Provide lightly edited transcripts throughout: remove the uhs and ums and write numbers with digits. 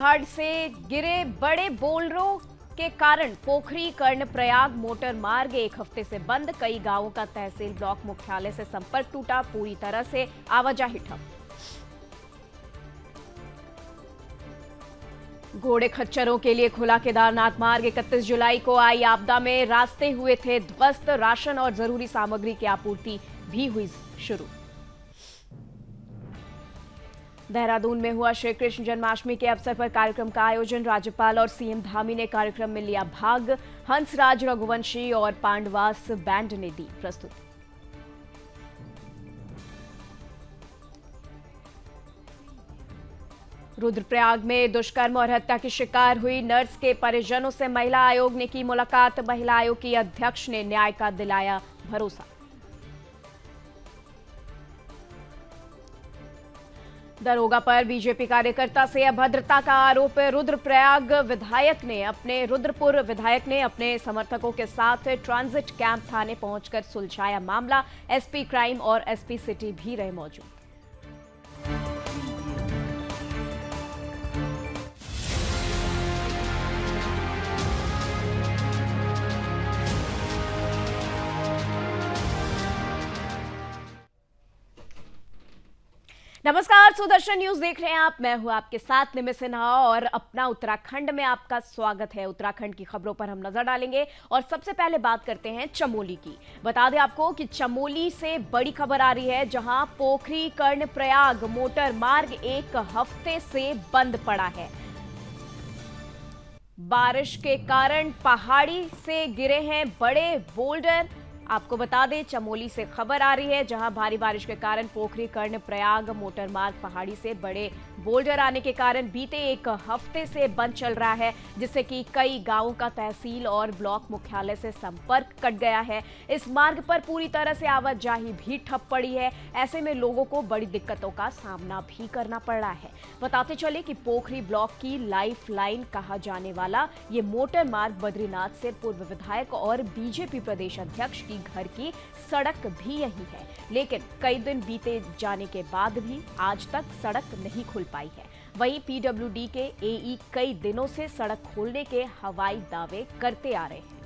पहाड़ से गिरे बड़े बोल्डरों के कारण पोखरी कर्णप्रयाग मोटर मार्ग एक हफ्ते से बंद। कई गांवों का तहसील ब्लॉक मुख्यालय से संपर्क टूटा। पूरी तरह से आवाजाही ठप। घोड़े खच्चरों के लिए खुला केदारनाथ मार्ग। 31 जुलाई को आई आपदा में रास्ते हुए थे ध्वस्त। राशन और जरूरी सामग्री की आपूर्ति भी हुई शुरू। देहरादून में हुआ श्री कृष्ण जन्माष्टमी के अवसर पर कार्यक्रम का आयोजन। राज्यपाल और सीएम धामी ने कार्यक्रम में लिया भाग। हंसराज रघुवंशी और पांडवास बैंड ने दी प्रस्तुति। रुद्रप्रयाग में दुष्कर्म और हत्या की शिकार हुई नर्स के परिजनों से महिला आयोग ने की मुलाकात। महिला आयोग की अध्यक्ष ने न्याय का दिलाया भरोसा। दरोगा पर बीजेपी कार्यकर्ता से अभद्रता का आरोप। रुद्रप्रयाग विधायक ने अपने समर्थकों के साथ ट्रांजिट कैंप थाने पहुंचकर सुलझाया मामला। एसपी क्राइम और एसपी सिटी भी रहे मौजूद। नमस्कार, सुदर्शन न्यूज देख रहे हैं आप। मैं हूं आपके साथ निमित सिन्हा और अपना उत्तराखंड में आपका स्वागत है। उत्तराखंड की खबरों पर हम नजर डालेंगे और सबसे पहले बात करते हैं चमोली की। बता दें आपको कि चमोली से बड़ी खबर आ रही है, जहां पोखरी कर्णप्रयाग मोटर मार्ग एक हफ्ते से बंद पड़ा है। बारिश के कारण पहाड़ी से गिरे हैं बड़े बोल्डर। आपको बता दें, चमोली से खबर आ रही है, जहां भारी बारिश के कारण पोखरी कर्णप्रयाग मोटर मार्ग पहाड़ी से बड़े बोल्डर आने के कारण बीते एक हफ्ते से बंद चल रहा है, जिससे कि कई गांवों का तहसील और ब्लॉक मुख्यालय से संपर्क कट गया है। इस मार्ग पर पूरी तरह से आवाजाही भी ठप पड़ी है। ऐसे में लोगों को बड़ी दिक्कतों का सामना भी करना पड़ रहा है। बताते चले कि पोखरी ब्लॉक की लाइफ लाइन कहा जाने वाला ये मोटर मार्ग बद्रीनाथ से पूर्व विधायक और बीजेपी प्रदेश अध्यक्ष की घर की सड़क भी यही है, लेकिन कई दिन बीते जाने के बाद भी आज तक सड़क नहीं खुल पाई है। वहीं पीडब्ल्यूडी के एई कई दिनों से सड़क खोलने के हवाई दावे करते आ रहे हैं।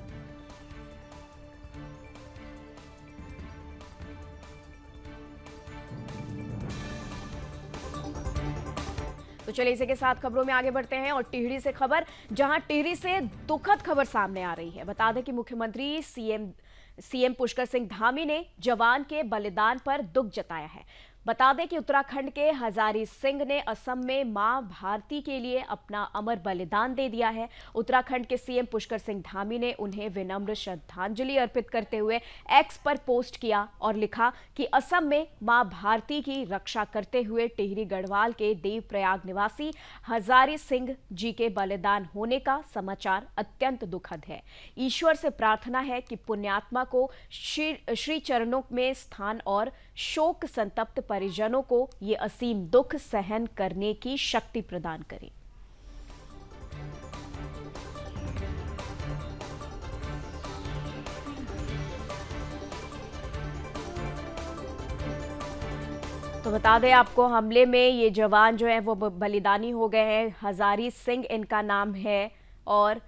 तो चलिए इसी के साथ खबरों में आगे बढ़ते हैं और टिहरी से खबर, जहां टिहरी से दुखद खबर सामने आ रही है। बता दें कि मुख्यमंत्री सीएम पुष्कर सिंह धामी ने जवान के बलिदान पर दुख जताया है। बता दें कि उत्तराखंड के हजारी सिंह ने असम में मां भारती के लिए अपना अमर बलिदान दे दिया है। उत्तराखंड के सीएम पुष्कर सिंह धामी ने उन्हें विनम्र श्रद्धांजलि अर्पित करते हुए एक्स पर पोस्ट किया और लिखा कि असम में मां भारती की रक्षा करते हुए टिहरी गढ़वाल के देवप्रयाग निवासी हजारी सिंह जी के बलिदान होने का समाचार अत्यंत दुखद है। ईश्वर से प्रार्थना है कि पुण्यात्मा को श्री चरणों में स्थान और शोक संतप्त परिजनों को ये असीम दुख सहन करने की शक्ति प्रदान करे। तो बता दें आपको, हमले में ये जवान जो है वो बलिदानी हो गए हैं। हजारी सिंह इनका नाम है और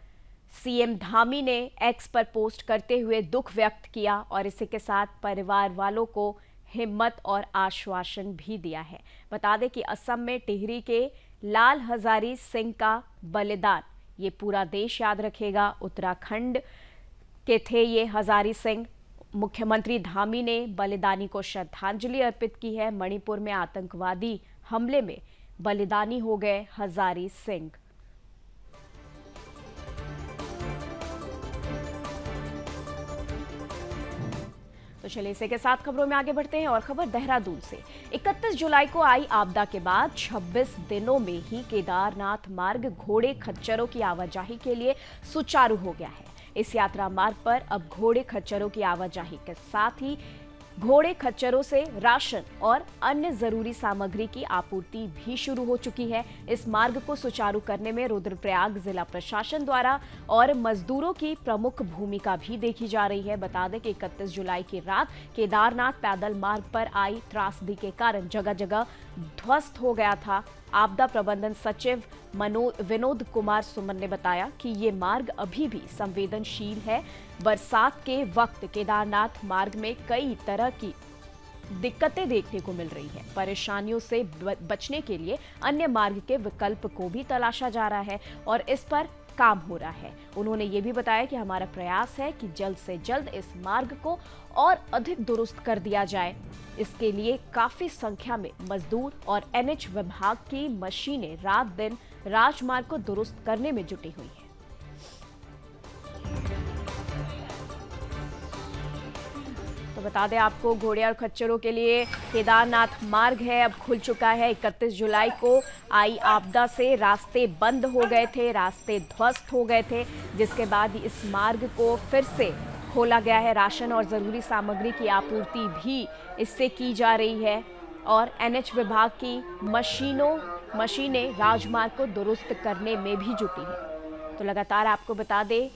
सीएम धामी ने एक्स पर पोस्ट करते हुए दुख व्यक्त किया और इसी के साथ परिवार वालों को हिम्मत और आश्वासन भी दिया है। बता दें कि असम में टिहरी के लाल हजारी सिंह का बलिदान ये पूरा देश याद रखेगा। उत्तराखंड के थे ये हजारी सिंह। मुख्यमंत्री धामी ने बलिदानी को श्रद्धांजलि अर्पित की है। मणिपुर में आतंकवादी हमले में बलिदानी हो गए हजारी सिंह। तो चलिए इसी के साथ खबरों में आगे बढ़ते हैं और खबर देहरादून से। 31 जुलाई को आई आपदा के बाद 26 दिनों में ही केदारनाथ मार्ग घोड़े खच्चरों की आवाजाही के लिए सुचारू हो गया है। इस यात्रा मार्ग पर अब घोड़े खच्चरों की आवाजाही के साथ ही घोड़े खच्चरों से राशन और अन्य जरूरी सामग्री की आपूर्ति भी शुरू हो चुकी है। इस मार्ग को सुचारू करने में रुद्रप्रयाग जिला प्रशासन द्वारा और मजदूरों की प्रमुख भूमिका भी देखी जा रही है। बता दें कि 31 जुलाई की रात केदारनाथ पैदल मार्ग पर आई त्रासदी के कारण जगह जगह ध्वस्त हो गया था। आपदा प्रबंधन सचिव विनोद कुमार सुमन ने बताया कि ये मार्ग अभी भी संवेदनशील है। बरसात के वक्त केदारनाथ मार्ग में कई तरह की दिक्कतें देखने को मिल रही है। परेशानियों से बचने के लिए अन्य मार्ग के विकल्प को भी तलाशा जा रहा है और इस पर काम हो रहा है। उन्होंने ये भी बताया कि हमारा प्रयास है कि जल्द से जल्द इस मार्ग को और अधिक दुरुस्त कर दिया जाए। इसके लिए काफी संख्या में मजदूर और एनएच विभाग की मशीनें रात दिन राजमार्ग को दुरुस्त करने में जुटी हुई है। तो बता दें आपको, घोड़े और खच्चरों के लिए केदारनाथ मार्ग है अब खुल चुका है। 31 जुलाई को आई आपदा से रास्ते बंद हो गए थे, रास्ते ध्वस्त हो गए थे, जिसके बाद इस मार्ग को फिर से खोला गया है। राशन और जरूरी सामग्री की आपूर्ति भी इससे की जा रही है और एनएच विभाग की मशीनें राजमार्ग को दुरुस्त करने में भी जुटी है। तो लगातार आपको बता दें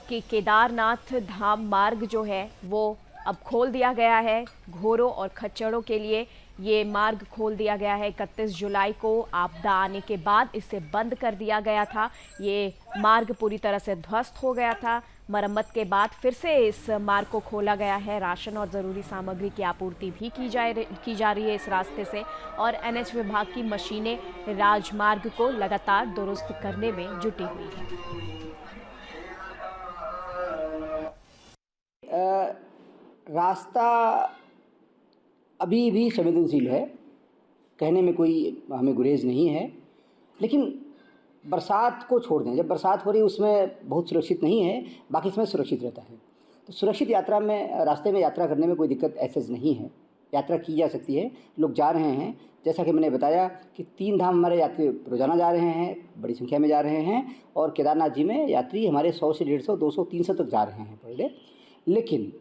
कि केदारनाथ धाम मार्ग जो है वो अब खोल दिया गया है। घोड़ों और खच्चरों के लिए ये मार्ग खोल दिया गया है। 31 जुलाई को आपदा आने के बाद इसे बंद कर दिया गया था। ये मार्ग पूरी तरह से ध्वस्त हो गया था। मरम्मत के बाद फिर से इस मार्ग को खोला गया है। राशन और ज़रूरी सामग्री की आपूर्ति भी की जा रही है इस रास्ते से और एनएच विभाग की मशीनें राजमार्ग को लगातार दुरुस्त करने में जुटी हुई है। रास्ता अभी भी संवेदनशील है, कहने में कोई हमें गुरेज नहीं है, लेकिन बरसात को छोड़ दें, जब बरसात हो रही है उसमें बहुत सुरक्षित नहीं है, बाकी समय सुरक्षित रहता है। तो सुरक्षित यात्रा में, रास्ते में यात्रा करने में कोई दिक्कत ऐसे नहीं है, यात्रा की जा सकती है। लोग जा रहे हैं, जैसा कि मैंने बताया कि 3 धाम हमारे यात्री रोजाना जा रहे हैं, बड़ी संख्या में जा रहे हैं और केदारनाथ जी में यात्री हमारे 100 से 150, 200, 300 तक जा रहे हैं पर डे। लेकिन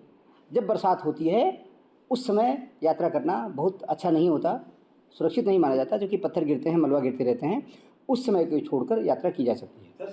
जब बरसात होती है उस समय यात्रा करना बहुत अच्छा नहीं होता, सुरक्षित नहीं माना जाता, क्योंकि पत्थर गिरते हैं, मलबा गिरते रहते हैं। उस समय को छोड़कर यात्रा की जा सकती है।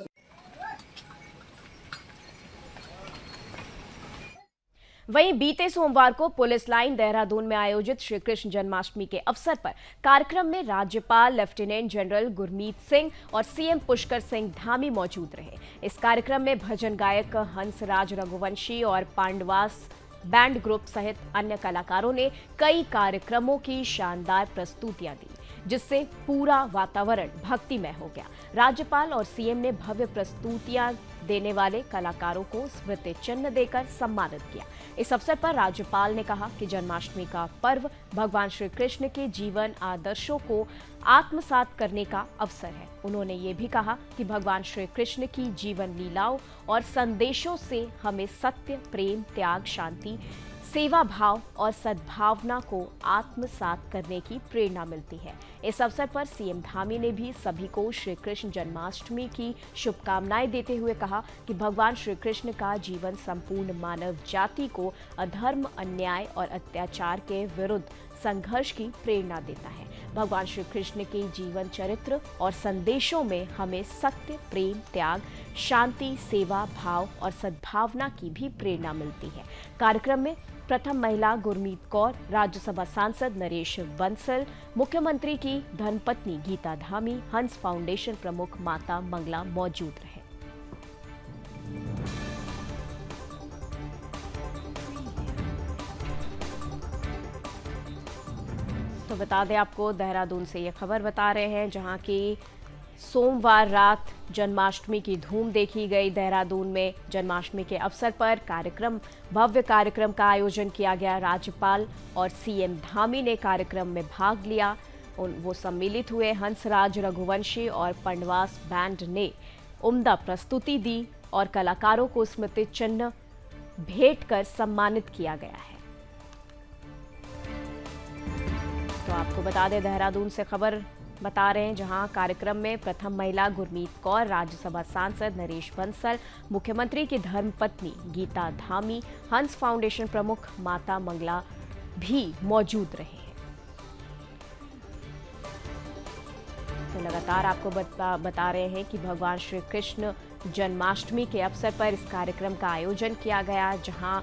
वहीं बीते सोमवार को पुलिस लाइन देहरादून में आयोजित श्री कृष्ण जन्माष्टमी के अवसर पर कार्यक्रम में राज्यपाल लेफ्टिनेंट जनरल गुरमीत सिंह और सीएम पुष्कर सिंह धामी मौजूद रहे। इस कार्यक्रम में भजन गायक हंसराज रघुवंशी और पांडवास बैंड ग्रुप सहित अन्य कलाकारों ने कई कार्यक्रमों की शानदार प्रस्तुतियां दी, जिससे पूरा वातावरण भक्तिमय हो गया। राज्यपाल और सीएम ने भव्य प्रस्तुतियां देने वाले कलाकारों को स्मृति चिन्ह देकर सम्मानित किया। इस अवसर पर राज्यपाल ने कहा कि जन्माष्टमी का पर्व भगवान श्री कृष्ण के जीवन आदर्शों को आत्मसात करने का अवसर है। उन्होंने ये भी कहा कि भगवान श्री कृष्ण की जीवन लीलाओं और संदेशों से हमें सत्य, प्रेम, त्याग, शांति, सेवा भाव और सद्भावना को आत्मसात करने की प्रेरणा मिलती है। इस अवसर पर सीएम धामी ने भी सभी को श्री कृष्ण जन्माष्टमी की शुभकामनाएं देते हुए कहा कि भगवान श्री कृष्ण का जीवन संपूर्ण मानव जाति को अधर्म, अन्याय और अत्याचार के विरुद्ध संघर्ष की प्रेरणा देता है। भगवान श्री कृष्ण के जीवन चरित्र और संदेशों में हमें सत्य, प्रेम, त्याग, शांति, सेवा भाव और सद्भावना की भी प्रेरणा मिलती है। कार्यक्रम में प्रथम महिला गुरमीत कौर, राज्यसभा सांसद नरेश बंसल, मुख्यमंत्री की धर्मपत्नी गीता धामी, हंस फाउंडेशन प्रमुख माता मंगला मौजूद रहे। तो बता दें आपको, देहरादून से ये खबर बता रहे हैं, जहां की सोमवार रात जन्माष्टमी की धूम देखी गई। देहरादून में जन्माष्टमी के अवसर पर भव्य कार्यक्रम का आयोजन किया गया। राज्यपाल और सीएम धामी ने कार्यक्रम में भाग लिया। वो सम्मिलित हुए। हंसराज रघुवंशी और पंडवास बैंड ने उम्दा प्रस्तुति दी और कलाकारों को स्मृति चिन्ह भेंट कर सम्मानित किया गया है। तो आपको बता दें, देहरादून से खबर बता रहे हैं, जहां कार्यक्रम में प्रथम महिला गुरमीत कौर, राज्यसभा सांसद नरेश बंसल, मुख्यमंत्री की धर्मपत्नी गीता धामी, हंस फाउंडेशन प्रमुख माता मंगला भी मौजूद रहे हैं। तो लगातार आपको बता रहे हैं कि भगवान श्री कृष्ण जन्माष्टमी के अवसर पर इस कार्यक्रम का आयोजन किया गया, जहां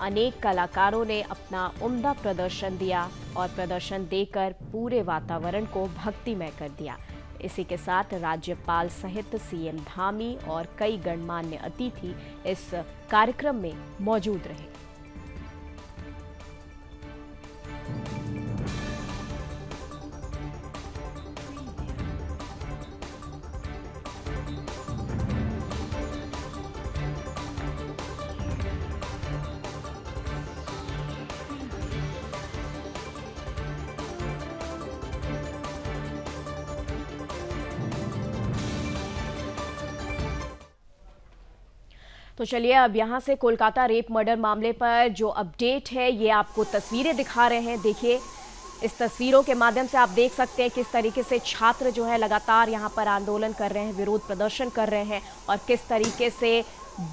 अनेक कलाकारों ने अपना उम्दा प्रदर्शन दिया और प्रदर्शन देकर पूरे वातावरण को भक्तिमय कर दिया। इसी के साथ राज्यपाल सहित सीएम धामी और कई गणमान्य अतिथि इस कार्यक्रम में मौजूद रहे। तो चलिए अब यहाँ से कोलकाता रेप मर्डर मामले पर जो अपडेट है ये आपको तस्वीरें दिखा रहे हैं। देखिए, इस तस्वीरों के माध्यम से आप देख सकते हैं किस तरीके से छात्र जो है लगातार यहाँ पर आंदोलन कर रहे हैं, विरोध प्रदर्शन कर रहे हैं और किस तरीके से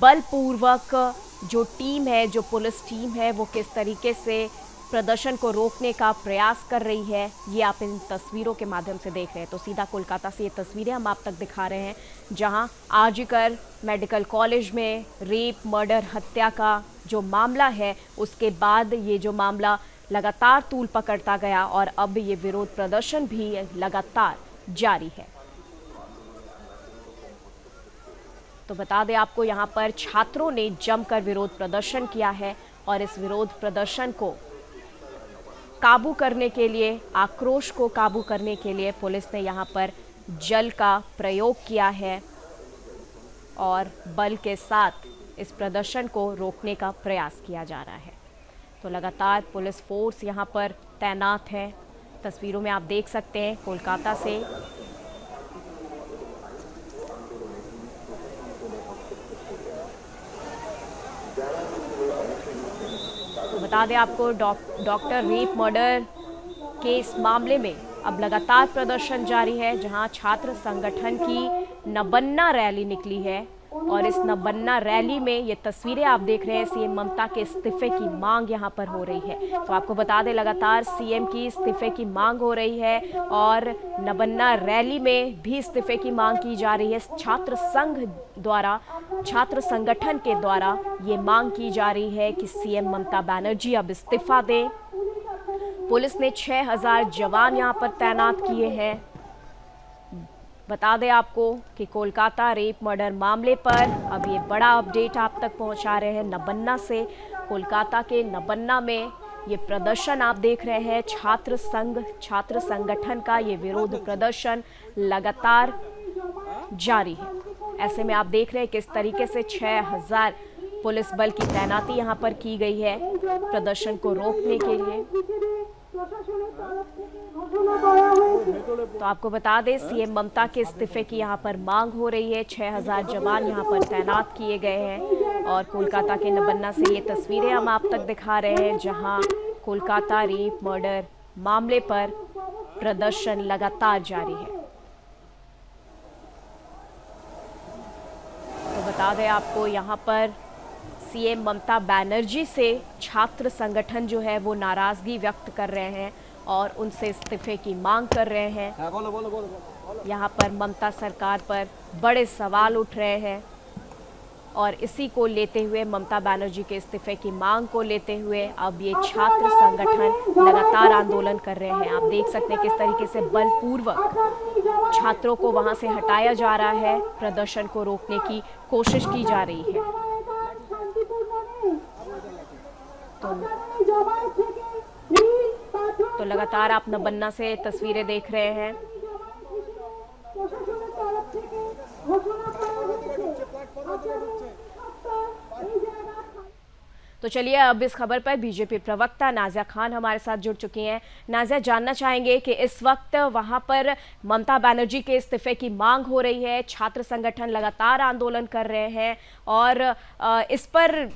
बलपूर्वक जो टीम है, जो पुलिस टीम है, वो किस तरीके से प्रदर्शन को रोकने का प्रयास कर रही है, ये आप इन तस्वीरों के माध्यम से देख रहे हैं। तो सीधा कोलकाता से ये तस्वीरें हम आप तक दिखा रहे हैं, जहां आरजीकर मेडिकल कॉलेज में रेप मर्डर हत्या का जो मामला है, उसके बाद ये जो मामला लगातार तूल पकड़ता गया और अब ये विरोध प्रदर्शन भी लगातार जारी है। तो बता दें आपको, यहाँ पर छात्रों ने जमकर विरोध प्रदर्शन किया है और इस विरोध प्रदर्शन को काबू करने के लिए, आक्रोश को काबू करने के लिए पुलिस ने यहाँ पर जल का प्रयोग किया है और बल के साथ इस प्रदर्शन को रोकने का प्रयास किया जा रहा है। तो लगातार पुलिस फोर्स यहाँ पर तैनात है। तस्वीरों में आप देख सकते हैं कोलकाता से। तो बता दें आपको, डॉक्टर रेप मर्डर के इस मामले में अब लगातार प्रदर्शन जारी है, जहां छात्र संगठन की नबन्ना रैली निकली है और इस नबन्ना रैली में ये तस्वीरें आप देख रहे हैं, सीएम ममता के इस्तीफे की मांग यहां पर हो रही है। तो आपको बता दें, लगातार सीएम की इस्तीफे की मांग हो रही है और नबन्ना रैली में भी इस्तीफे की मांग की जा रही है। छात्र संघ द्वारा, छात्र संगठन के द्वारा ये मांग की जा रही है कि सीएम ममता बनर्जी अब इस्तीफा दें। पुलिस ने 6000 जवान यहां पर तैनात किए हैं। बता दें आपको कि कोलकाता रेप मर्डर मामले पर अब ये बड़ा अपडेट आप तक पहुंचा रहे हैं नबन्ना से। कोलकाता के नबन्ना में ये प्रदर्शन आप देख रहे हैं, छात्र संघ, छात्र संगठन का ये विरोध प्रदर्शन लगातार जारी है। ऐसे में आप देख रहे हैं किस तरीके से 6000 पुलिस बल की तैनाती यहाँ पर की गई है प्रदर्शन को रोकने के लिए। तो आपको बता दें, सीएम ममता के इस्तीफे की यहाँ पर मांग हो रही है। 6000 जवान यहाँ पर तैनात किए गए हैं और कोलकाता के नबन्ना से ये तस्वीरें हम आप तक दिखा रहे हैं, जहाँ कोलकाता रेप मर्डर मामले पर प्रदर्शन लगातार जारी है। तो बता दें आपको, यहाँ पर सीएम ममता बनर्जी से छात्र संगठन जो है वो नाराजगी व्यक्त कर रहे हैं और उनसे इस्तीफे की मांग कर रहे हैं। यहाँ पर ममता सरकार पर बड़े सवाल उठ रहे हैं और इसी को लेते हुए, ममता बनर्जी के इस्तीफे की मांग को लेते हुए अब ये छात्र संगठन लगातार आंदोलन कर रहे हैं। आप देख सकते हैं किस तरीके से बलपूर्वक छात्रों को वहां से हटाया जा रहा है, प्रदर्शन को रोकने की कोशिश की जा रही है। तो लगातार आप नबन्ना से तस्वीरें देख रहे हैं। तो चलिए अब इस खबर पर बीजेपी प्रवक्ता नाज़िया खान हमारे साथ जुड़ चुकी हैं। नाज़िया, जानना चाहेंगे कि इस वक्त वहां पर ममता बनर्जी के इस्तीफे की मांग हो रही है, छात्र संगठन लगातार आंदोलन कर रहे हैं और इस पर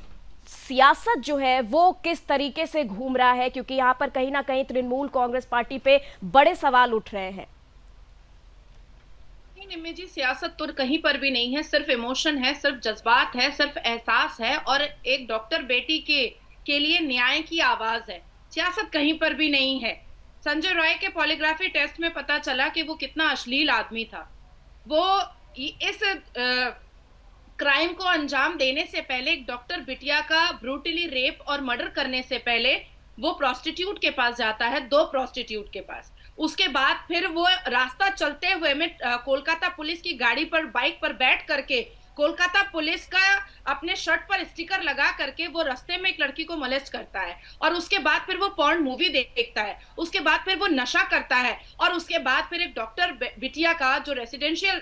सियासत जो है वो किस तरीके से घूम रहा है, क्योंकि यहाँ पर कहीं ना कहीं तृणमूल कांग्रेस पार्टी पे बड़े सवाल उठ रहे हैं। निम्मी जी, सियासत तो कहीं पर भी नहीं है, सिर्फ इमोशन है, सिर्फ जज्बात है, सिर्फ एहसास है और एक डॉक्टर बेटी के लिए न्याय की आवाज है। सियासत कहीं पर भी नहीं है। संजय रॉय के पॉलीग्राफी टेस्ट में पता चला कि वो कितना अश्लील आदमी था। वो इस क्राइम को अंजाम देने से पहले, एक डॉक्टर बिटिया का ब्रूटली रेप और मर्डर करने से पहले वो प्रोस्टिट्यूट के पास जाता है, 2 प्रोस्टिट्यूट के पास। उसके बाद फिर वो रास्ता चलते हुए में कोलकाता पुलिस की गाड़ी पर, बाइक पर बैठ करके, कोलकाता पुलिस का अपने शर्ट पर स्टिकर लगा करके वो रास्ते में एक लड़की को मोलेस्ट करता है, और उसके बाद फिर वो पॉर्न मूवी देखता है, उसके बाद फिर वो नशा करता है, और उसके बाद फिर एक डॉक्टर बिटिया का, जो रेसिडेंशियल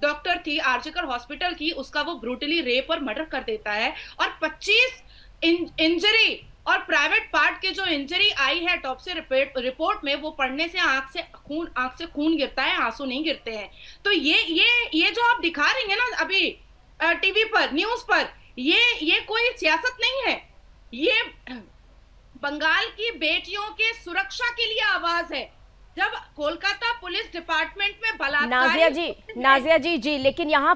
डॉक्टर थी आरजीकर हॉस्पिटल की, उसका वो ब्रूटली रेप और मर्डर कर देता है। और 25 इंजरी और प्राइवेट पार्ट के जो इंजरी आई है टॉप्सी रिपोर्ट में, वो पढ़ने से आंख से खून गिरता है, आंसू नहीं गिरते हैं। तो ये जो आप दिखा रही हैं ना अभी टीवी पर, न्यूज पर, ये कोई सियासत नहीं है, ये बंगाल की बेटियों के सुरक्षा के लिए आवाज है। जब कोलकाता पुलिस डिपार्टमेंट में बलात्कारी नाजिया जी, लेकिन यहाँ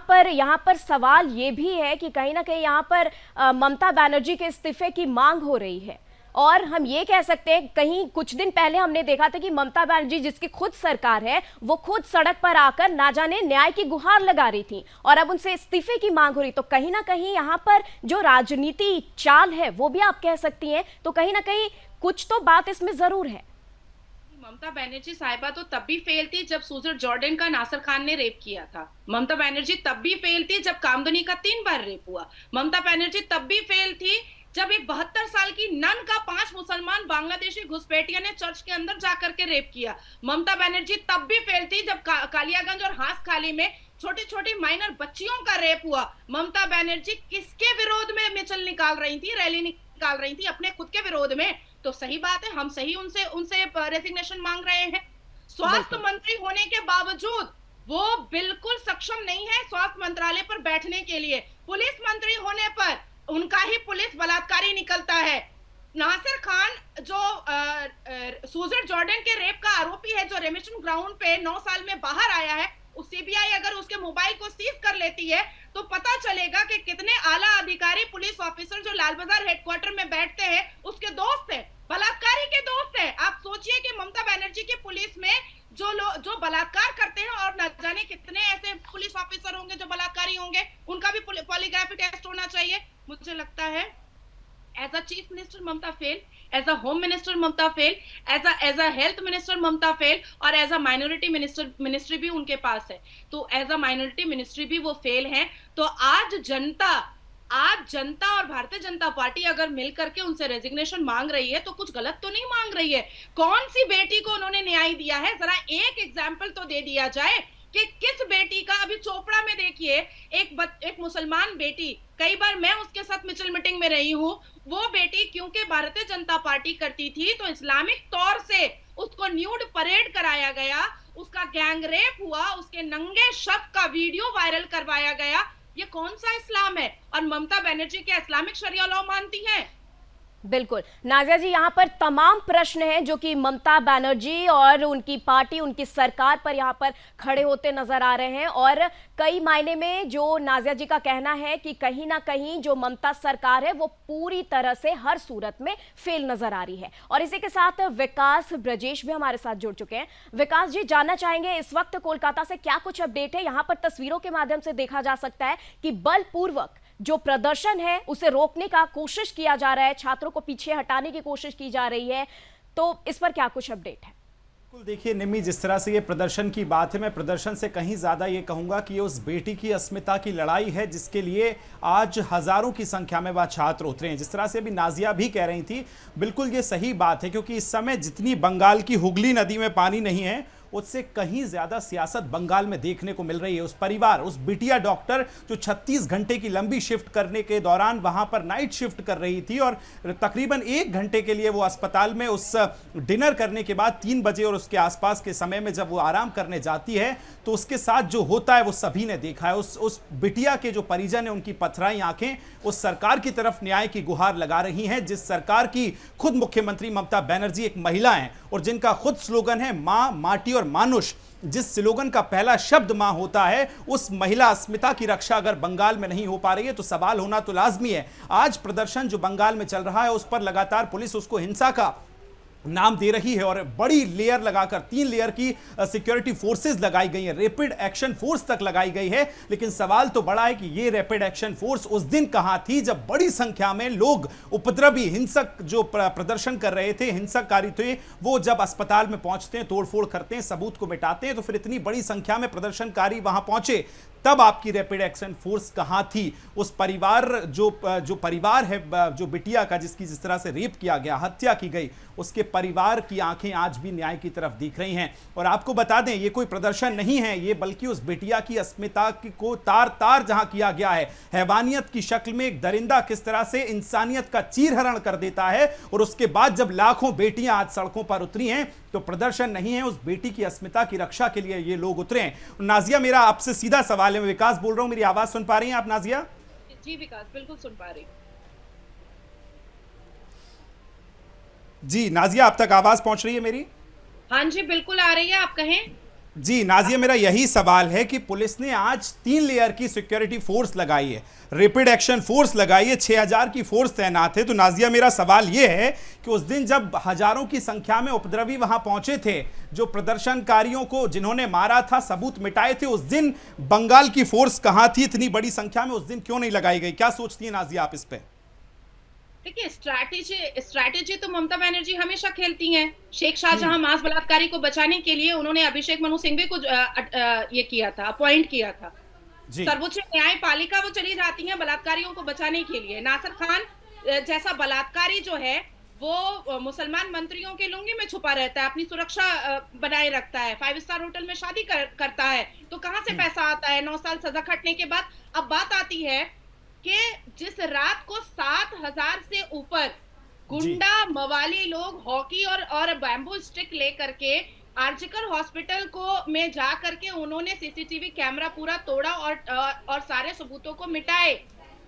पर सवाल ये भी है कि कहीं ना कहीं यहाँ पर ममता बनर्जी के इस्तीफे की मांग हो रही है, और हम ये कह सकते हैं, कहीं कुछ दिन पहले हमने देखा था कि ममता बनर्जी, जिसकी खुद सरकार है, वो खुद सड़क पर आकर ना जाने न्याय की गुहार लगा रही थी, और अब उनसे इस्तीफे की मांग हो रही। तो कहीं ना कहीं यहाँ पर जो राजनीति चाल है वो भी आप कह सकती हैं, तो कहीं ना कहीं कुछ तो बात इसमें जरूर है। ममता बनर्जी साहिबा तो तब भी फेल थी जब सुजर जॉर्डन का नासिर खान ने रेप किया था। ममता बनर्जी तब भी फेल थी जब कामदनी का 3 बार रेप हुआ। ममता बनर्जी तब भी फेल थी जब एक 72 साल की नन का 5 मुसलमान बांग्लादेशी घुसपैठिया ने चर्च के अंदर जाकर के रेप किया। ममता बनर्जी तब भी फेल थी जब कालियागंज और हांसखाली में छोटी छोटी माइनर बच्चियों का रेप हुआ। ममता बनर्जी किसके विरोध में मिছিল निकाल रही थी, रैली निकाल रही थी? अपने खुद के विरोध में। तो सही बात है, हम सही उनसे रेजिग्नेशन मांग रहे हैं। स्वास्थ्य मंत्री होने के बावजूद वो बिल्कुल सक्षम नहीं है स्वास्थ्य मंत्रालय पर बैठने के लिए। पुलिस मंत्री होने पर उनका ही पुलिस बलात्कारी निकलता है। नासिर खान जो सुजर जॉर्डन के रेप का आरोपी है, जो रेमिशन ग्राउंड पे 9 साल में बाहर आया है, उस सीबीआई अगर उसके मोबाइल को सीज कर लेती है तो पता चलेगा कि कितने आला अधिकारी पुलिस ऑफिसर जो लाल बाजार हेडक्वार्टर में बैठते हैं उसके दोस्त हैं, बलात्कारी के दोस्त हैं। आप सोचिए कि ममता बनर्जी की पुलिस में जो बलात्कार करते हैं, और न जाने कितने ऐसे पुलिस ऑफिसर होंगे जो बलात्कारी होंगे, उनका भी पॉलीग्राफी टेस्ट होना चाहिए। मुझे लगता है as a chief minister Mamata fail, as a home minister Mamata fail, as a health minister Mamata fail, और एज अ माइनॉरिटी मिनिस्ट्री भी उनके पास है। तो एज अ माइनॉरिटी मिनिस्ट्री भी वो फेल हैं। तो आज जनता और भारतीय जनता पार्टी अगर मिल करके उनसे रेजिग्नेशन मांग रही है तो कुछ गलत तो नहीं मांग रही है। कौन सी बेटी को उन्होंने न्याय दिया है? जरा एक एग्जाम्पल तो दे दिया जाए कि किस बेटी का। अभी चोपड़ा में देखिए, एक मुसलमान बेटी, कई बार मैं उसके साथ मिছিল मीटिंग में रही हूँ, वो बेटी क्योंकि भारतीय जनता पार्टी करती थी तो इस्लामिक तौर से उसको न्यूड परेड कराया गया, उसका गैंग रेप हुआ, उसके नंगे शव का वीडियो वायरल करवाया गया। ये कौन सा इस्लाम है? और ममता बनर्जी क्या इस्लामिक शरिया लॉ मानती है? बिल्कुल नाजिया जी, यहाँ पर तमाम प्रश्न हैं जो कि ममता बनर्जी और उनकी पार्टी, उनकी सरकार पर यहाँ पर खड़े होते नजर आ रहे हैं। और कई मायने में जो नाजिया जी का कहना है कि कहीं ना कहीं जो ममता सरकार है वो पूरी तरह से हर सूरत में फेल नजर आ रही है। और इसी के साथ विकास ब्रजेश भी हमारे साथ जुड़ चुके हैं। विकास जी, जानना चाहेंगे इस वक्त कोलकाता से क्या कुछ अपडेट है? यहाँ पर तस्वीरों के माध्यम से देखा जा सकता है कि बलपूर्वक जो प्रदर्शन है उसे रोकने का कोशिश किया जा रहा है, छात्रों को पीछे हटाने की कोशिश की जा रही है। तो इस पर क्या कुछ अपडेट है? बिल्कुल, देखिए निम्मी, जिस तरह से ये प्रदर्शन की बात है, मैं प्रदर्शन से कहीं ज्यादा ये कहूंगा कि ये उस बेटी की अस्मिता की लड़ाई है जिसके लिए आज हजारों की संख्या में वह छात्र उतरे हैं। जिस तरह से अभी नाजिया भी कह रही थी, बिल्कुल ये सही बात है, क्योंकि इस समय जितनी बंगाल की हुगली नदी में पानी नहीं है उससे कहीं ज्यादा सियासत बंगाल में देखने को मिल रही है। उस परिवार, उस बिटिया डॉक्टर जो 36 घंटे की लंबी शिफ्ट करने के दौरान वहां पर नाइट शिफ्ट कर रही थी और तकरीबन 1 घंटे के लिए वो अस्पताल में उस डिनर करने के बाद 3 बजे और उसके आसपास के समय में जब वो आराम करने जाती है तो उसके साथ जो होता है वो सभी ने देखा है। उस बिटिया के जो परिजन है उनकी पथराई आंखें उस सरकार की तरफ न्याय की गुहार लगा रही हैं, जिस सरकार की खुद मुख्यमंत्री ममता बनर्जी एक महिला हैं और जिनका खुद स्लोगन है मां, माटी और मानुष। जिस स्लोगन का पहला शब्द मां होता है, उस महिला अस्मिता की रक्षा अगर बंगाल में नहीं हो पा रही है तो सवाल होना तो लाजमी है। आज प्रदर्शन जो बंगाल में चल रहा है उस पर लगातार पुलिस उसको हिंसा का नाम दे रही है और बड़ी लेयर लगाकर 3 लेयर की सिक्योरिटी फोर्सेस लगाई गई है, रैपिड एक्शन फोर्स तक लगाई गई है। लेकिन सवाल तो बड़ा है कि ये रैपिड एक्शन फोर्स उस दिन कहां थी जब बड़ी संख्या में लोग, उपद्रवी हिंसक जो प्रदर्शन कर रहे थे, हिंसककारी थे, वो जब अस्पताल में पहुंचते हैं, तोड़फोड़ करते हैं, सबूत को मिटाते हैं, तो फिर इतनी बड़ी संख्या में प्रदर्शनकारी वहां पहुंचे, तब आपकी रैपिड एक्शन फोर्स कहां थी? उस परिवार जो परिवार है, जो बिटिया का जिसकी जिस तरह से रेप किया गया, हत्या की गई, उसके परिवार की आंखें आज भी न्याय की तरफ दिख रही हैं। और आपको बता दें, ये कोई प्रदर्शन नहीं है, ये बल्कि उस बिटिया की अस्मिता को तार तार जहां किया गया है, हैवानियत की शक्ल में एक दरिंदा किस तरह से इंसानियत का चीरहरण कर देता है, और उसके बाद जब लाखों बेटियां आज सड़कों पर उतरी हैं, तो प्रदर्शन नहीं है, उस बेटी की अस्मिता की रक्षा के लिए ये लोग उतरे हैं। नाजिया, मेरा आपसे सीधा सवाल है, मैं विकास बोल रहा हूं, मेरी आवाज सुन पा रही हैं आप नाजिया? जी विकास, बिल्कुल सुन पा रही। जी नाजिया, आप तक आवाज पहुंच रही है मेरी? हाँ जी, बिल्कुल आ रही है, आप कहें। जी नाजिया, मेरा यही सवाल है कि पुलिस ने आज 3 लेयर की सिक्योरिटी फोर्स लगाई है, रैपिड एक्शन फोर्स लगाई है, 6000 की फोर्स तैनात है। तो नाजिया, मेरा सवाल यह है कि उस दिन जब हजारों की संख्या में उपद्रवी वहां पहुंचे थे, जो प्रदर्शनकारियों को जिन्होंने मारा था, सबूत मिटाए थे, उस दिन बंगाल की फोर्स कहां थी? इतनी बड़ी संख्या में उस दिन क्यों नहीं लगाई गई? क्या सोचती है नाजिया आप इस पे? देखिए, स्ट्रैटेजी तो ममता बनर्जी हमेशा खेलती हैं। शेख शाहजहां मास बलात्कारी को बचाने के लिए उन्होंने अभिषेक मनु सिंघवी को ये किया था, अपॉइंट किया था। सर्वोच्च न्यायपालिका वो चली जाती हैं बलात्कारियों को बचाने के लिए। नासिर खान जैसा बलात्कारी जो है वो मुसलमान मंत्रियों के लुंगी में छुपा रहता है, अपनी सुरक्षा बनाए रखता है, 5 स्टार होटल में शादी करता है, तो कहां से पैसा आता है 9 साल सजा खटने के बाद? अब बात आती है कि जिस रात को 7000 से ऊपर गुंडा मवाली लोग हॉकी और बैम्बू स्टिक लेकर के आरजीकर हॉस्पिटल को में जा करके उन्होंने सीसीटीवी कैमरा पूरा तोड़ा और सारे सबूतों को मिटाए।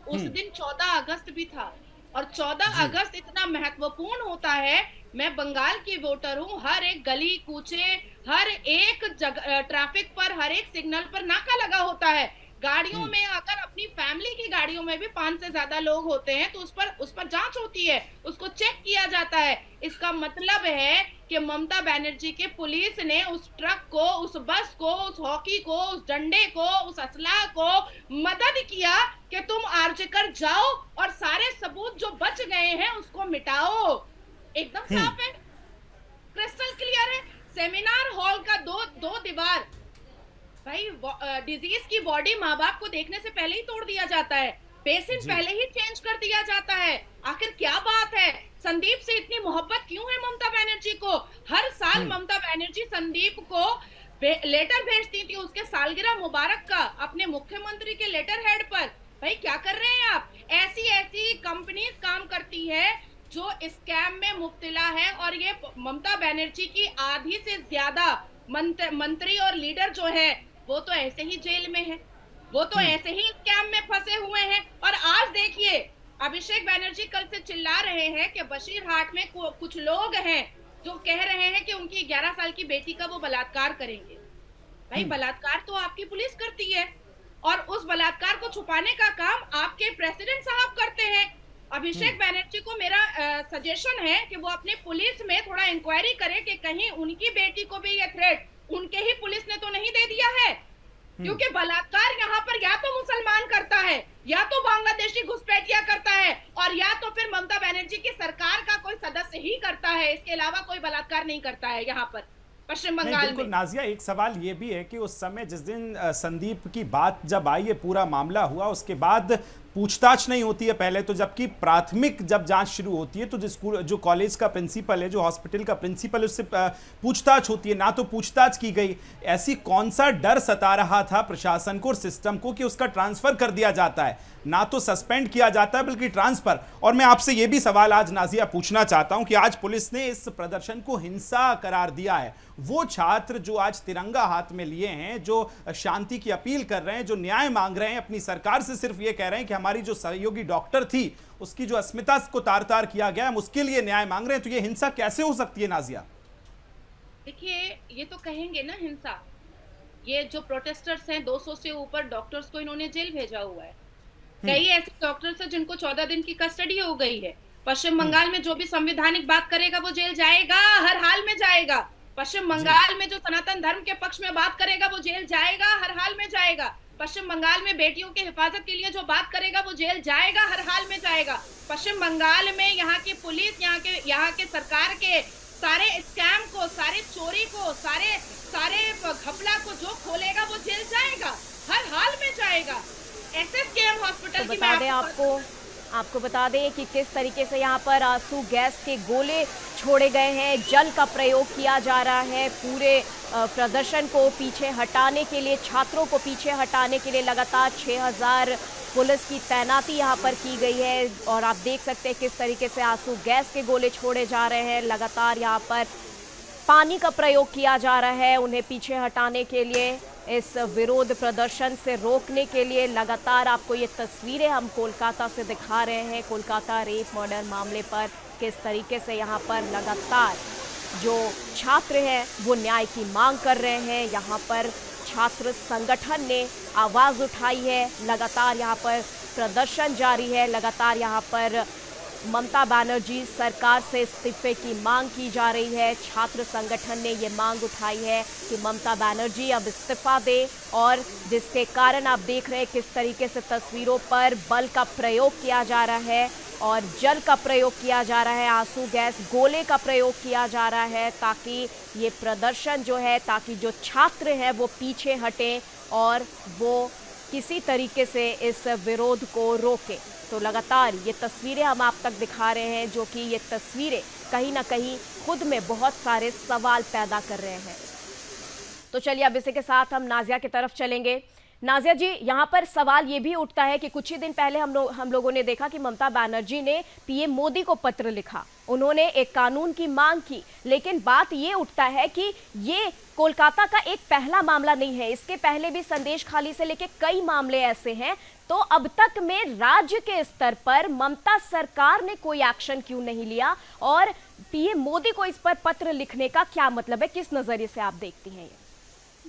उस दिन 14 अगस्त भी था, और 14 अगस्त इतना महत्वपूर्ण होता है। मैं बंगाल की वोटर हूँ, हर एक गली कूचे, हर एक जगह ट्रैफिक पर, हर एक सिग्नल पर नाका लगा होता है। गाड़ियों में अगर अपनी फैमिली की गाड़ियों में भी 5 से ज्यादा लोग होते हैं तो उस पर जांच होती है, उसको चेक किया जाता है। इसका मतलब है कि ममता बनर्जी के पुलिस ने उस ट्रक को, उस बस को, उस हॉकी को, उस डंडे को, उस असला को मदद किया कि तुम आरजीकर जाओ और सारे सबूत जो बच गए हैं उसको मिटाओ। एकदम साफ है, क्रिस्टल क्लियर है। सेमिनार हॉल का दो दीवार, भाई डिजीज की बॉडी माँ बाप को देखने से पहले ही तोड़ दिया जाता है, पेशेंट पहले ही चेंज कर दिया जाता है। आखिर क्या बात है? संदीप से इतनी मोहब्बत क्यों है ममता बनर्जी को? हर साल ममता बनर्जी संदीप को लेटर भेजती थी उसके सालगिरह मुबारक का, अपने मुख्यमंत्री के लेटर हेड पर। भाई क्या कर रहे हैं आप? ऐसी कंपनीज काम करती है जो स्कैम में मुब्तला है, और ये ममता बनर्जी की आधी से ज्यादा मंत्री और लीडर जो है वो तो ऐसे ही जेल में है, वो तो ऐसे ही स्कैम में फंसे हुए हैं। और आज देखिए, अभिषेक बनर्जी कल से चिल्ला रहे हैं कि बशीरहाट में कुछ लोग हैं जो कह रहे हैं कि उनकी 11 साल की बेटी का वो बलात्कार करेंगे। भाई बलात्कार तो आपकी पुलिस करती है, और उस बलात्कार को छुपाने का काम आपके प्रेसिडेंट साहब करते हैं। अभिषेक बनर्जी को मेरा सजेशन है कि वो अपने पुलिस में थोड़ा इंक्वायरी करे कि कहीं उनकी बेटी को भी ये थ्रेट उनके ही पुलिस ने तो नहीं दे दिया है, क्योंकि बलात्कार यहाँ पर या तो मुसलमान करता है, या तो बांग्लादेशी घुसपैठिया करता है, और या तो फिर ममता बनर्जी की सरकार का कोई सदस्य ही करता है। इसके अलावा कोई बलात्कार नहीं करता है यहाँ पर पश्चिम बंगाल में। नाजिया, एक सवाल ये भी है कि उस समय जिस दिन संदीप की बात जब आई, ये पूरा मामला हुआ, उसके बाद पूछताछ नहीं होती है पहले तो, जबकि प्राथमिक जब जांच शुरू होती है तो जो कॉलेज का प्रिंसिपल है, जो हॉस्पिटल का प्रिंसिपल है, उससे पूछताछ होती है। ना तो पूछताछ की गई। ऐसी कौन सा डर सता रहा था प्रशासन को और सिस्टम को कि उसका ट्रांसफर कर दिया जाता है? ना तो सस्पेंड किया जाता है बल्कि ट्रांसफर। और मैं आपसे यह भी सवाल आज नाजिया पूछना चाहता हूं कि आज पुलिस ने इस प्रदर्शन को हिंसा करार दिया है। वो छात्र जो आज तिरंगा हाथ में लिए हैं, जो शांति की अपील कर रहे हैं, जो न्याय मांग रहे हैं, अपनी सरकार से सिर्फ ये कह रहे हैं कि हमारी जो सहयोगी डॉक्टर थी उसकी जो अस्मिता को तार तार किया गया, हम उसके लिए न्याय मांग रहे हैं, तो ये हिंसा कैसे हो सकती है नाजिया? देखिए, ये तो कहेंगे ना हिंसा। ये जो प्रोटेस्टर्स हैं, 200 से ऊपर डॉक्टर्स को इन्होंने जेल भेजा हुआ है। कई ऐसे डॉक्टर्स हैं जिनको 14 दिन की कस्टडी हो गई है। पश्चिम बंगाल में जो भी संवैधानिक बात करेगा वो जेल जाएगा, हर हाल में जाएगा। पश्चिम बंगाल में जो सनातन धर्म के पक्ष में बात करेगा वो जेल जाएगा, हर हाल में जाएगा। पश्चिम बंगाल में बेटियों के हिफाजत के लिए जो बात करेगा वो जेल जाएगा, हर हाल में जाएगा। पश्चिम बंगाल में यहाँ की पुलिस, यहाँ के सरकार के सारे स्कैम को, सारे चोरी को, सारे घपला को जो खोलेगा वो जेल जाएगा, हर हाल में जाएगा। एसएसकेएम हॉस्पिटल तो की बता दें आपको बता दें कि किस तरीके से यहाँ पर आंसू गैस के गोले छोड़े गए हैं, जल का प्रयोग किया जा रहा है पूरे प्रदर्शन को पीछे हटाने के लिए, छात्रों को पीछे हटाने के लिए लगातार 6000 पुलिस की तैनाती यहाँ पर की गई है। और आप देख सकते हैं किस तरीके से आंसू गैस के गोले छोड़े जा रहे हैं, लगातार यहाँ पर पानी का प्रयोग किया जा रहा है उन्हें पीछे हटाने के लिए, इस विरोध प्रदर्शन से रोकने के लिए। लगातार आपको ये तस्वीरें हम कोलकाता से दिखा रहे हैं, कोलकाता रेप मर्डर मामले पर किस तरीके से यहाँ पर लगातार जो छात्र हैं वो न्याय की मांग कर रहे हैं। यहाँ पर छात्र संगठन ने आवाज़ उठाई है, लगातार यहाँ पर प्रदर्शन जारी है, लगातार यहाँ पर ममता बनर्जी सरकार से इस्तीफे की मांग की जा रही है। छात्र संगठन ने ये मांग उठाई है कि ममता बनर्जी अब इस्तीफा दे, और जिसके कारण आप देख रहे हैं किस तरीके से तस्वीरों पर बल का प्रयोग किया जा रहा है और जल का प्रयोग किया जा रहा है, आंसू गैस गोले का प्रयोग किया जा रहा है, ताकि ये प्रदर्शन जो है, ताकि जो छात्र हैं वो पीछे हटें और वो किसी तरीके से इस विरोध को रोके। तो लगातार ये तस्वीरें हम आप तक दिखा रहे हैं, जो कि ये तस्वीरें कहीं ना कहीं खुद में बहुत सारे सवाल पैदा कर रहे हैं। तो चलिए अब इसी के साथ हम नाजिया की तरफ चलेंगे। नाजिया जी, यहाँ पर सवाल ये भी उठता है कि कुछ ही दिन पहले हम लोगों ने देखा कि ममता बनर्जी ने पीएम मोदी को पत्र लिखा, उन्होंने एक कानून की मांग की, लेकिन बात ये उठता है कि ये कोलकाता का एक पहला मामला नहीं है, इसके पहले भी संदेश खाली से लेके कई मामले ऐसे हैं। तो अब तक में राज्य के स्तर पर ममता सरकार ने कोई एक्शन क्यों नहीं लिया, और पीएम मोदी को इस पर पत्र लिखने का क्या मतलब है, किस नजरिए से आप देखती हैं ये?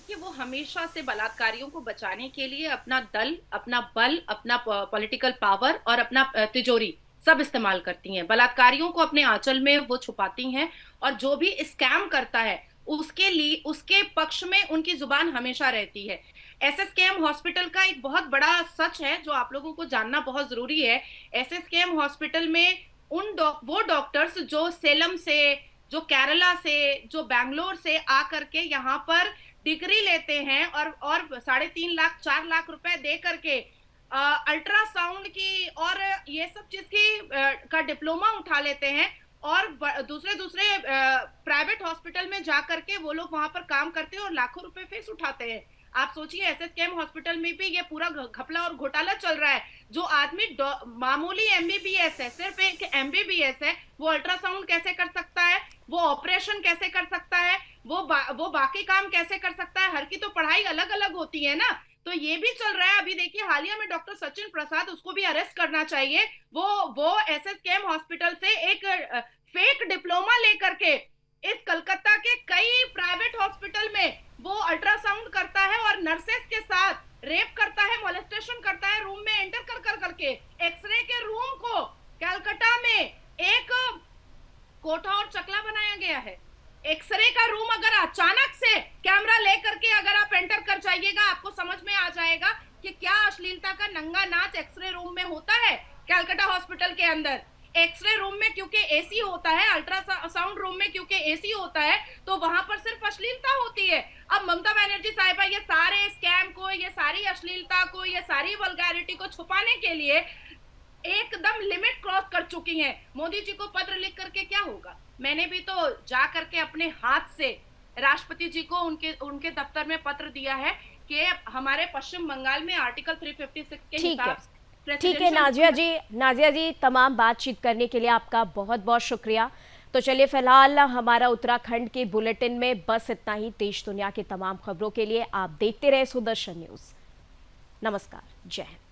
कि वो हमेशा से बलात्कारियों को बचाने के लिए अपना दल, अपना बल, अपना पॉलिटिकल पावर और अपना तिजोरी सब इस्तेमाल करती हैं। बलात्कारियों को अपने आंचल में वो छुपाती हैं, और जो भी स्कैम करता है उसके लिए, उसके पक्ष में उनकी जुबान हमेशा रहती है। एसएसकेएम हॉस्पिटल का एक बहुत बड़ा सच है जो आप लोगों को जानना बहुत जरूरी है। एसएसकेएम हॉस्पिटल में वो डॉक्टर्स जो सेलम से, जो केरला से, जो बैंगलोर से आकर के यहाँ पर डिग्री लेते हैं और 3.5 लाख 4 लाख रुपए दे करके अल्ट्रासाउंड की और ये सब चीज की का डिप्लोमा उठा लेते हैं, और दूसरे प्राइवेट हॉस्पिटल में जा करके वो लोग वहां पर काम करते हैं और लाखों रुपए फीस उठाते हैं। आप सोचिए एसएसकेएम हॉस्पिटल में भी ये पूरा घपला और घोटाला चल रहा है। जो आदमी मामूली एमबीबीएस है, सिर्फ एक एमबीबीएस है, वो अल्ट्रासाउंड कैसे कर सकता है, वो ऑपरेशन कैसे कर सकता है, वो बाकी काम कैसे कर सकता है? हर की तो पढ़ाई अलग अलग होती है ना। तो ये भी चल रहा है। अभी देखिए हालिया में डॉक्टर सचिन प्रसाद, उसको भी अरेस्ट करना चाहिए। वो एसएसकेएम हॉस्पिटल से एक फेक डिप्लोमा लेकर के इस कलकत्ता के कई प्राइवेट हॉस्पिटल में वो अल्ट्रासाउंड करता है और नर्सेस के साथ रेप करता है, मोलेस्टेशन करता है, रूम में एंटर कर करके। एक्सरे के रूम को कलकत्ता में एक कोठा और चकला बनाया गया है। एक्सरे का रूम अगर अचानक से कैमरा लेकर के अगर आप एंटर कर जाइएगा, आपको समझ में आ जाएगा कि क्या अश्लीलता का नंगा नाच एक्सरे रूम में होता है कलकत्ता हॉस्पिटल के अंदर। एक्सरे रूम में क्योंकि एसी होता है, अल्ट्रासाउंड रूम में क्योंकि एसी होता है, तो वहां पर सिर्फ अश्लीलता होती है। अब ममता बनर्जी साहिबा ये सारे स्कैम को, ये सारी अश्लीलता को, ये सारी वल्गैरिटी को छुपाने के लिए एकदम लिमिट क्रॉस कर चुकी हैं। मोदी जी को पत्र लिख करके क्या होगा? मैंने भी तो जा करके अपने हाथ से राष्ट्रपति जी को उनके दफ्तर में पत्र दिया है कि हमारे पश्चिम बंगाल में आर्टिकल 356 के हिसाब से। ठीक है नाजिया जी, तमाम बातचीत करने के लिए आपका बहुत बहुत शुक्रिया। तो चलिए फिलहाल हमारा उत्तराखंड के बुलेटिन में बस इतना ही। देश दुनिया की तमाम खबरों के लिए आप देखते रहे सुदर्शन न्यूज। नमस्कार, जय हिंद।